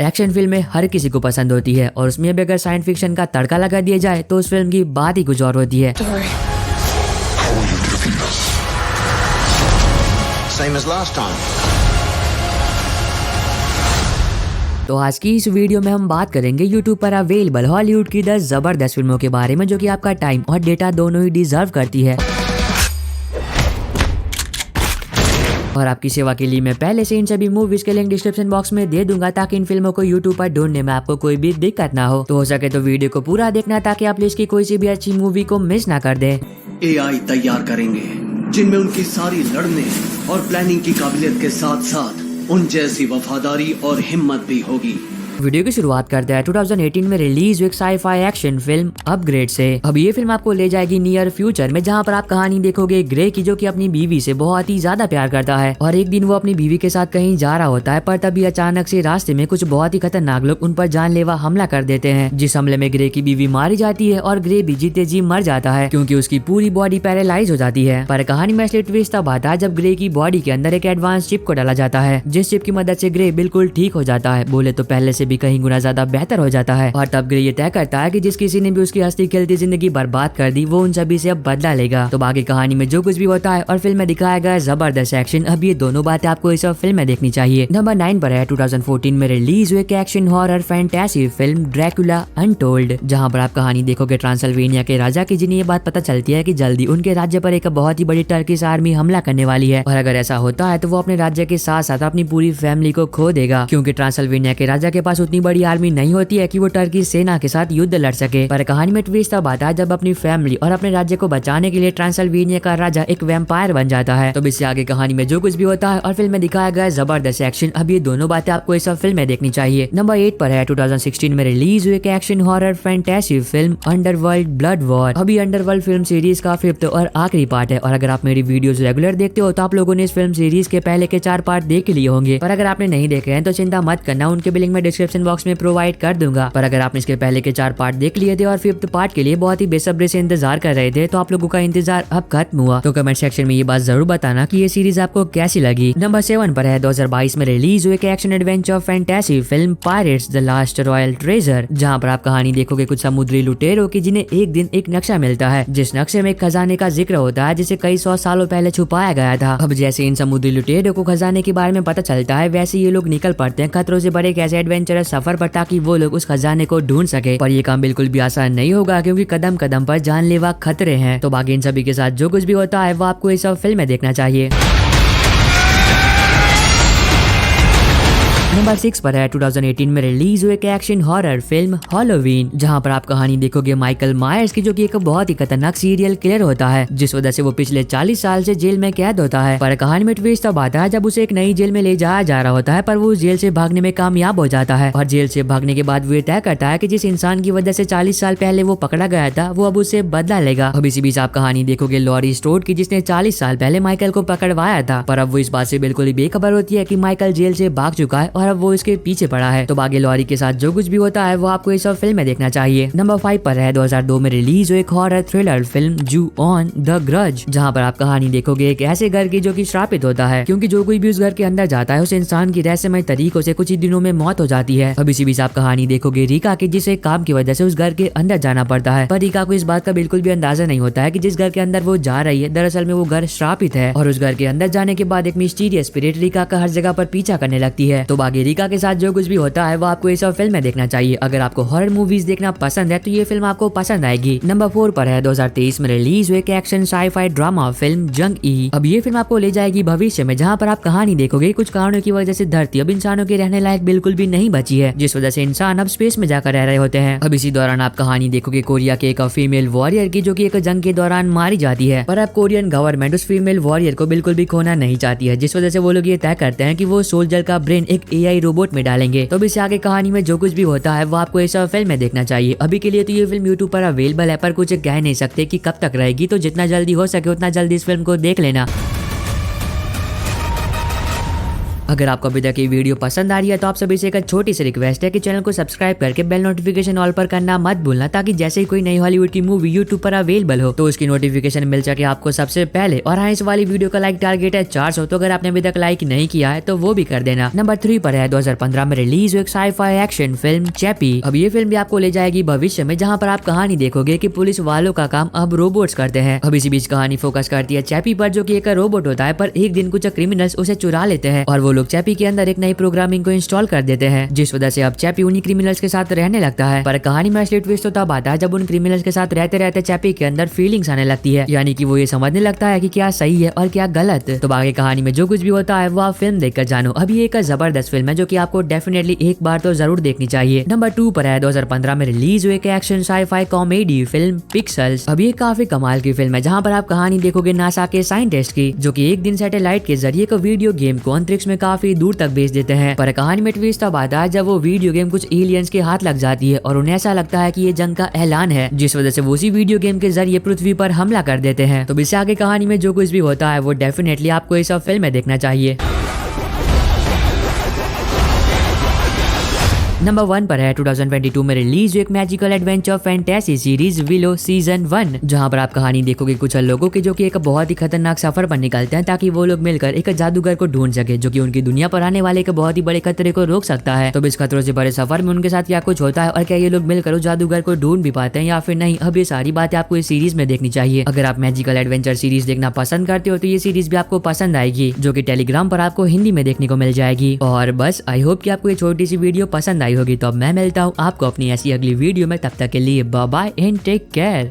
Action फिल्में हर किसी को पसंद होती है और उसमें भी अगर साइंस फिक्शन का तड़का लगा दिया जाए तो उस फिल्म की बात ही कुछ और होती है। तो आज की इस वीडियो में हम बात करेंगे यूट्यूब पर अवेलेबल हॉलीवुड की 10 जबरदस्त फिल्मों के बारे में जो कि आपका टाइम और डेटा दोनों ही डिजर्व करती है। और आपकी सेवा के लिए मैं पहले से इन सभी मूवीज के लिंक डिस्क्रिप्शन बॉक्स में दे दूंगा ताकि इन फिल्मों को यूट्यूब पर ढूंढने में आपको कोई भी दिक्कत ना हो। तो हो सके तो वीडियो को पूरा देखना ताकि आप लिस्ट की कोई सी भी अच्छी मूवी को मिस ना कर दे। AI तैयार करेंगे जिनमें उनकी सारी लड़ने और प्लानिंग की काबिलियत के साथ साथ उन जैसी वफादारी और हिम्मत भी होगी। वीडियो की शुरुआत करते हैं 2018 में रिलीज हुई साई-फाई एक्शन फिल्म अपग्रेड से। अब ये फिल्म आपको ले जाएगी नियर फ्यूचर में, जहां पर आप कहानी देखोगे ग्रे की, जो कि अपनी बीवी से बहुत ही ज्यादा प्यार करता है और एक दिन वो अपनी बीवी के साथ कहीं जा रहा होता है, पर तभी अचानक से रास्ते में कुछ बहुत ही खतरनाक लोग उन पर जानलेवा हमला कर देते हैं, जिस हमले में ग्रे की बीवी मारी जाती है और ग्रे भी जीते जी मर जाता है क्योंकि उसकी पूरी बॉडी पैरालाइज हो जाती है। पर कहानी में असली ट्विस्ट तब आता है जब ग्रे की बॉडी के अंदर एक एडवांस चिप को डाला जाता है, जिस चिप की मदद से ग्रे बिल्कुल ठीक हो जाता है, बोले तो पहले से भी कहीं गुना ज्यादा बेहतर हो जाता है। और तब ग्रे ये तय करता है कि जिस किसी ने भी उसकी हंसती खेलती जिंदगी बर्बाद कर दी वो उन सभी से अब बदला लेगा। तो बाकी कहानी में जो कुछ भी होता है और फिल्म में दिखाया गया जबरदस्त एक्शन, अब ये दोनों बातें आपको इस फिल्म में देखनी चाहिए। नंबर 9 पर है 2014 में रिलीज हुई action horror fantasy film Dracula untold, जहां पर आप कहानी देखोगे ट्रांसिल्वेनिया के राजा की, जिन्हें ये बात पता चलती है कि जल्दी उनके राज्य पर एक बहुत ही बड़ी टर्किश आर्मी हमला करने वाली है और अगर ऐसा होता है तो वो अपने राज्य के साथ साथ अपनी पूरी फैमिली को खो देगा, क्योंकि ट्रांसिल्वेनिया के राजा के पास उतनी बड़ी आर्मी नहीं होती है कि वो टर्की सेना के साथ युद्ध लड़ सके। पर कहानी में ट्विस्ट तब आता है जब अपनी फैमिली और अपने राज्य को बचाने के लिए ट्रांसिल्वेनिया का राजा एक वैम्पायर बन जाता है। तो इससे आगे कहानी में जो कुछ भी होता है और फिल्म में दिखाया गया जबरदस्त एक्शन, अब ये दोनों बातें आपको इस फिल्म में देखनी चाहिए। नंबर 8 पर है 2016 में रिलीज हुई action horror fantasy film underworld blood war. अभी अंडरवर्ल्ड फिल्म सीरीज का 5th और आखिरी पार्ट है और अगर आप मेरी वीडियोस रेगुलर देखते हो तो आप लोगों ने इस फिल्म सीरीज के पहले के 4 पार्ट देख लिए होंगे, पर अगर आपने नहीं देखे हैं तो चिंता मत करना, उनके भी लिंक मैं डिस्क्रिप्शन बॉक्स में प्रोवाइड कर दूंगा। पर अगर आपने इसके पहले के 4 पार्ट देख लिए थे और 5th पार्ट के लिए बहुत ही बेसब्री से इंतजार कर रहे थे तो आप लोगों का इंतजार अब खत्म हुआ। तो कमेंट सेक्शन में ये बात जरूर बताना कि ये सीरीज आपको कैसी लगी। नंबर 7 पर है 2022 में रिलीज हुई action adventure fantasy film pirates the last royal treasure, जहां पर आप कहानी देखोगे कुछ समुद्री लुटेरों की, जिन्हें एक दिन एक नक्शा मिलता है, जिस नक्शे में एक खजाने का जिक्र होता है जिसे कई 100 सालों पहले छुपाया गया था। अब जैसे इन समुद्री लुटेरों को खजाने के बारे में पता चलता है, वैसे ये लोग निकल पड़ते हैं खतरों से भरे एक ऐसे एडवेंचरस सफर पर ताकि वो लोग उस खजाने को ढूंढ सके। पर ये काम बिल्कुल भी आसान नहीं होगा क्योंकि कदम कदम पर जानलेवा खतरे हैं। तो बाकी इन सभी के साथ जो कुछ भी होता है वो आपको इस फिल्म में देखना चाहिए। नंबर 6 पर है 2018 में रिलीज हुई एक्शन हॉरर फिल्म हैलोवीन, जहां पर आप कहानी देखोगे माइकल मायर्स की, जो कि एक बहुत ही खतरनाक सीरियल किलर होता है, जिस वजह से वो पिछले 40 साल से जेल में कैद होता है। पर कहानी में ट्विस्ट तब आता है जब उसे एक नई जेल में ले जाया जा रहा होता है, पर वो जेल से भागने में कामयाब हो जाता है और जेल से भागने के बाद वो ये तय करता है कि जिस इंसान की वजह से 40 साल पहले वो पकड़ा गया था वो अब उससे बदला लेगा। अब इसी बीच आप कहानी देखोगे लॉरी स्ट्रोड की, जिसने 40 साल पहले माइकल को पकड़वाया था, पर अब वो इस बात से बिल्कुल ही बेखबर होती है कि माइकल जेल से भाग चुका है और अब वो इसके पीछे पड़ा है। तो बाकी लॉरी के साथ जो कुछ भी होता है वो आपको इस फिल्म में देखना चाहिए। नंबर 5 पर है 2002 में रिलीज हुई एक हॉरर थ्रिलर फिल्म जू ऑन द ग्रज, जहां पर आप कहानी देखोगे एक ऐसे घर की जो कि श्रापित होता है, क्योंकि जो कोई भी उस घर के अंदर जाता है उस इंसान की रहस्यमय तरीकों से कुछ ही दिनों में मौत हो जाती है। अब इसी बीच आप कहानी देखोगे रीका की, जिसे काम की वजह से उस घर के अंदर जाना पड़ता है, पर रीका को इस बात का बिल्कुल भी अंदाजा नहीं होता है कि जिस घर के अंदर वो जा रही है दरअसल में वो घर श्रापित है और उस घर के अंदर जाने के बाद एक मिस्टीरियस स्पिरिट रीका का हर जगह पर पीछा करने लगती है। तो बाकी रीका के साथ जो कुछ भी होता है वो आपको इस फिल्म में देखना चाहिए। अगर आपको हॉरर मूवीज देखना पसंद है तो ये फिल्म आपको पसंद आएगी। नंबर 4 पर है 2023 में रिलीज हुई एक्शन साई-फाई ड्रामा फिल्म जंग ई। अब ये फिल्म आपको ले जाएगी भविष्य में, जहां पर आप कहानी देखोगे कुछ कारणों की वजह से धरती अब इंसानों के रहने लायक बिल्कुल भी नहीं बची है, जिस वजह से इंसान अब स्पेस में जाकर रह रहे होते हैं। अब इसी दौरान आप कहानी देखोगे कोरिया के एक फीमेल वॉरियर की, जो कि एक जंग के दौरान मारी जाती है, पर अब कोरियन गवर्नमेंट उस फीमेल वॉरियर को बिल्कुल भी खोना नहीं चाहती है, जिस वजह से वो लोग ये तय करते हैं कि वो सोल्जर का ब्रेन एक AI रोबोट में डालेंगे। तो इससे आगे कहानी में जो कुछ भी होता है वो आपको इस फिल्म में देखना चाहिए। अभी के लिए तो ये फिल्म यूट्यूब पर अवेलेबल है, पर कुछ कह नहीं सकते कि कब तक रहेगी, तो जितना जल्दी हो सके उतना जल्दी इस फिल्म को देख लेना। अगर आपको अभी तक ये वीडियो पसंद आ रही है तो आप सभी से एक छोटी सी रिक्वेस्ट है कि चैनल को सब्सक्राइब करके बेल नोटिफिकेशन ऑल पर करना मत भूलना, ताकि जैसे ही कोई नई हॉलीवुड की मूवी यूट्यूब पर अवेलेबल हो तो उसकी नोटिफिकेशन मिल सके आपको सबसे पहले। और हाँ, इस वाली वीडियो का लाइक टारगेट है 400, तो अगर आपने अभी तक लाइक नहीं किया है तो वो भी कर देना। नंबर 3 पर है 2015 में रिलीज हुई एक साई-फाई एक्शन फिल्म चैपी। अब ये फिल्म भी आपको ले जाएगी भविष्य में, जहाँ पर आप कहानी देखोगे कि पुलिस वालों का काम अब रोबोट्स करते हैं। अब इसी बीच कहानी फोकस करती है चैपी पर, जो कि एक रोबोट होता है, पर एक दिन कुछ क्रिमिनल्स उसे चुरा लेते हैं और वो लोग चैपी के अंदर एक नई प्रोग्रामिंग को इंस्टॉल कर देते हैं, जिस वजह से अब चैपी उन्हीं क्रिमिनल्स के साथ रहने लगता है। पर कहानी में असली ट्विस्ट तो तब आता है जब उन क्रिमिनल्स के साथ रहते रहते चैपी के अंदर फीलिंग्स आने लगती है, यानी कि वो ये समझने लगता है कि क्या सही है और क्या गलत। तो बाकी कहानी में जो कुछ भी होता है वो आप फिल्म देखकर जानो। अब ये एक जबरदस्त फिल्म है जो कि आपको डेफिनेटली एक बार तो जरूर देखनी चाहिए। नंबर 2 पर है 2015 में रिलीज हुई एक action sci-fi comedy film pixels. अब ये काफी कमाल की फिल्म है, जहाँ पर आप कहानी देखोगे नासा के साइंटिस्ट की, जो कि एक दिन सैटेलाइट के जरिए को वीडियो गेम को अंतरिक्ष में काफी दूर तक भेज देते हैं। पर कहानी में ट्विस्ट तब आता है जब वो वीडियो गेम कुछ एलियंस के हाथ लग जाती है और उन्हें ऐसा लगता है कि ये जंग का ऐलान है, जिस वजह से वो उसी वीडियो गेम के जरिए पृथ्वी पर हमला कर देते हैं। तो इससे आगे कहानी में जो कुछ भी होता है वो डेफिनेटली आपको इस फिल्म में देखना चाहिए। नंबर 1 पर है 2022 में रिलीज हुई एक magical adventure fantasy series willow season 1, जहां पर आप कहानी देखोगे कुछ लोगों की, जो कि एक बहुत ही खतरनाक सफर पर निकलते हैं ताकि वो लोग मिलकर एक जादूगर को ढूंढ सके, जो कि उनकी दुनिया पर आने वाले एक बहुत ही बड़े खतरे को रोक सकता है। तो इस खतरों से बड़े सफर में उनके साथ क्या कुछ होता है और क्या ये लोग मिलकर उस जादूगर को ढूंढ भी पाते हैं या फिर नहीं, अब ये सारी बातें आपको इस सीरीज में देखनी चाहिए। अगर आप मैजिकल एडवेंचर सीरीज देखना पसंद करते हो तो ये सीरीज भी आपको पसंद आएगी, जो कि टेलीग्राम पर आपको हिंदी में देखने को मिल जाएगी। और बस आई होप कि आपको ये छोटी सी वीडियो पसंद आई होगी। तो अब मैं मिलता हूँ आपको अपनी ऐसी अगली वीडियो में, तब तक के लिए bye bye and take care.